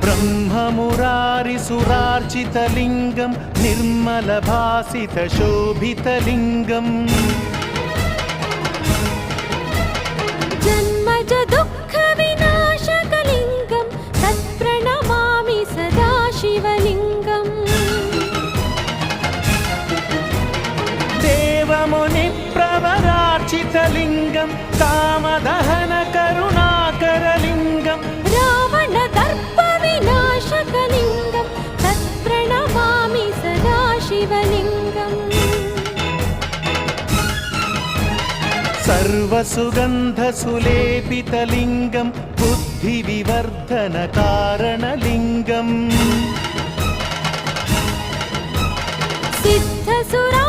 ब्रह्ममुरारिसुरार्चितलिङ्गं निर्मलभासितशोभितलिङ्गम् जन्मज दुःखविनाशकलिङ्गं तत्प्रणमामि सदा शिवलिङ्गम् देवमुनिप्रवरार्चितलिङ्गं कामदहनकरुणाकरलिङ्गं रावणदर्पविनाशकलिङ्गं तत्प्रणमामि सदा शिवलिङ्गम् सर्वसुगन्धसुलेपितलिङ्गं बुद्धिविवर्धनकारणलिङ्गम् सिद्धसुरा